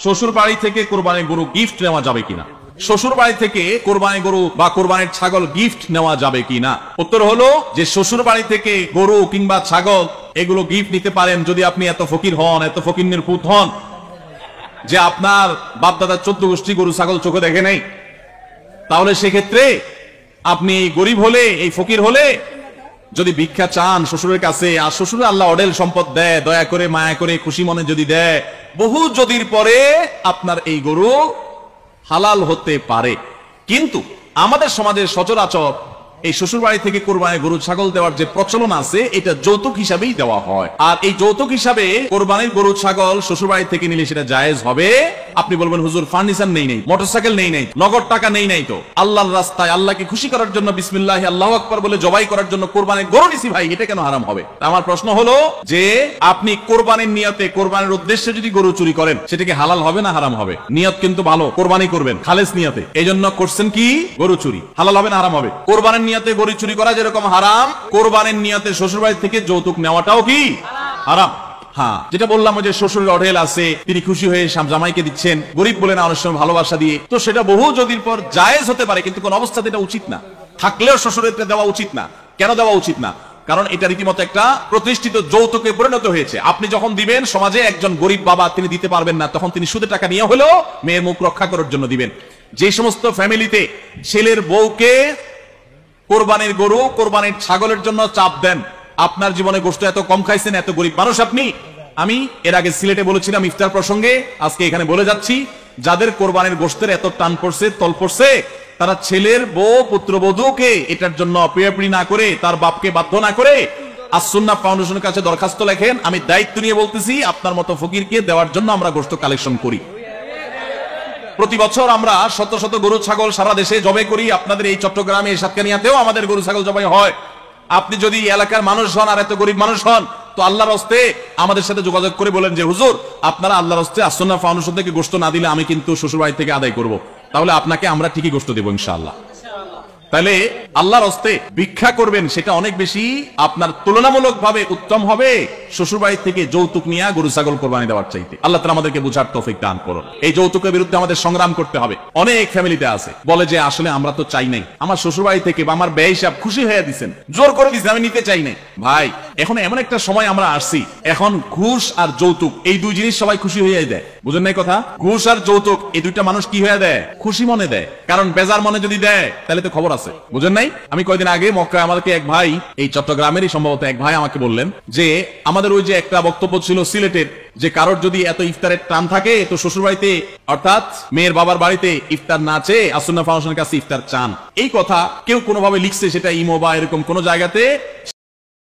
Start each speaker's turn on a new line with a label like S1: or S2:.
S1: শ্বশুর বাড়ি থেকে কোরবানির গরু গিফট নেওয়া যাবে কিনা? শ্বশুর বাড়ি থেকে কোরবানি গরু বা কোরবানির ছাগল গিফট নেওয়া যাবে কিনা? উত্তর হলো যে শ্বশুর বাড়ি থেকে গরু কিংবা ছাগল এগুলো গিফট নিতে পারেন যদি আপনি এত ফকির হন, এত ফকিন্নের পুত হন যে আপনার বাপ দাদার 14 গোষ্ঠী গরু ছাগল চোখে দেখে নেই। তাহলে সেক্ষেত্রে আপনি গরিব হলে, এই ফকির হলে যদি ভিক্ষা চান শ্বশুরের কাছে, আর শ্বশুরে আল্লাহ অডেল সম্পদ দেয়, দয়া করে মায়া করে খুশি মনে যদি দেয়, বহু যদির পরে আপনার এই গরু হালাল হতে পারে। কিন্তু আমাদের সমাজের সচরাচর এই শ্বশুর বাড়ি থেকে কোরবানির গরু ছাগল দেওয়ার যে প্রচলন আছে, এটা যৌতুক হিসাবেই দেওয়া হয়। আর এই যৌতুক হিসাবে কোরবানির গরু ছাগল শ্বশুর বাড়ি থেকে নিলে সেটা জায়েজ হবে। আপনি বলবেন হুজুর ফার্নিচার নেই নাই, মোটরসাইকেল নেই নাই, নগদ টাকা নেই নাই, তো আল্লাহর রাস্তায় আল্লাহকে খুশি করার জন্য বিসমিল্লাহ আল্লাহু আকবার বলে জবাই করার জন্য কোরবানির গরু নিছি ভাই, এটা কেন হারাম হবে? আমার প্রশ্ন হলো যে আপনি কোরবানির নিয়তে, কোরবানির উদ্দেশ্যে যদি গরু চুরি করেন সেটা কি হালাল হবে না হারাম হবে? নিয়ত কিন্তু ভালো, কোরবানি করবেন খালেস নিয়তে, এই জন্য করছেন কি গরু চুরি, হালাল হবে না হারাম হবে? কোরবানির নিয়তে গরু চুরি করা যেরকম হারাম, কোরবানির নিয়তে শ্বশুরবাড়ি থেকে যৌতুক নেওয়াটাও কি হারাম। হ্যাঁ, যেটা বললাম ওই যে শ্বশুরের অঢেল আছে, তিনি খুশি হয়ে জামাইকে দিচ্ছেন, গরিব বলে না অনেক সময় ভালোবাসা দিয়ে, তো সেটা বহু যদির পর জায়েজ হতে পারে, কিন্তু কোন অবস্থাতে এটা উচিত না। থাকলেও শ্বশুরের দেওয়া উচিত না। কেন দেওয়া উচিত না? কারণ এটা রীতিমতো একটা প্রতিষ্ঠিত যৌতুকে পরিণত হয়েছে। আপনি যখন দিবেন, সমাজে একজন গরিব বাবা তিনি দিতে পারবেন না, তখন তিনি সুদে টাকা নিয়ে হলেও মেয়ের মুখ রক্ষা করার জন্য দিবেন। যে সমস্ত ফ্যামিলিতে ছেলের বউকে কোরবানির গরু, কোরবানির ছাগলের জন্য চাপ দেন, আপনার জীবনে গোশত এত কম খাইছেন, এত গরিব মানুষ আপনি। আমি এর আগে সিলেটে বলেছিলাম ইফতার প্রসঙ্গে, আজকে এখানে বলে যাচ্ছি, যাদের কোরবানির গোশতের এত টান পড়ছে, তল পড়ছে, তারা ছেলের বউ পুত্রবধূকে এটার জন্য পিড়াপিড়ি না করে, তার বাপকে বাধ্য না করে আস-সুন্নাহ ফাউন্ডেশনের কাছে দরখাস্ত লেখেন। আমি দায়িত্ব নিয়ে বলতেছি, আপনার মতো ফকিরকে দেওয়ার জন্য আমরা গোশত কালেকশন করি। প্রতি বছর আমরা শত শত গরু ছাগল সারা দেশে জবাই করি। আপনাদের এই চট্টগ্রামে, সাতকানিয়াতেও আমাদের গরু ছাগল জবাই হয়। আপনি যদি এলাকার মানুষ হন আর এত গরিব মানুষ হন, তো আল্লাহর হস্তে আমাদের সাথে যোগাযোগ করে বলেন যে হুজুর, আপনারা আল্লাহর হস্তে আস-সুন্নাহ ফাউন্ডেশন থেকে গোশত না দিলে আমি কিন্তু শ্বশুরবাড়ি থেকে আদায় করব। তাহলে আপনাকে আমরা ঠিকই গোশত দেব ইনশাআল্লাহ। তাহলে আল্লাহর হস্তে ভিক্ষা করবেন, সেটা অনেক বেশি আপনার তুলনামূলকভাবে উত্তম হবে শ্বশুরবাড়ি থেকে যৌতুক নিয়ে গরু ছাগল কোরবানি দেওয়ার চাইতে। আল্লাহ তাআলা আমাদেরকে বুঝার তৌফিক দান করুন। এই যৌতুকের বিরুদ্ধে আমাদের সংগ্রাম করতে হবে। অনেক ফ্যামিলিতে আছে বলে যে আসলে আমরা তো চাই নাই, আমার শ্বশুরবাড়ি থেকে বা আমার ব্যয় হিসাব খুশি হয়ে দিচ্ছেন, জোর করে দিচ্ছেন, আমি নিতে চাই নাই। ভাই, এখন এমন একটা সময় আমরা আসছি, এখন ঘুষ আর যৌতুক এই দুই জিনিস সবাই খুশি হয়ে দেয়। বুঝেন নাই কথা? ঘুষ আর যৌতুক এই দুইটা মানুষ কি হয়ে দেয়? খুশি মনে দেয়। কারণ বেজার মনে যদি দেয় তাহলে তো খবর আছে। বুঝেন নাই? আমি কয়দিন আগে মক্কায় আমাদেরকে এক ভাই, এই চট্টগ্রামেরই সম্ভবত এক ভাই আমাকে বললেন যে আমাদের ওই যে একটা বক্তব্য ছিল সিলেটের, যে কারোর যদি এত ইফতারের টান থাকে তো শ্বশুরবাড়িতে অর্থাৎ মেয়ের বাবার বাড়িতে ইফতার না চেয়ে আস-সুন্নাহ ফাউন্ডেশনের কাছে ইফতার চান। এই কথা কেউ কোনোভাবে লিখছে, সেটা ইমো বা এরকম কোন জায়গাতে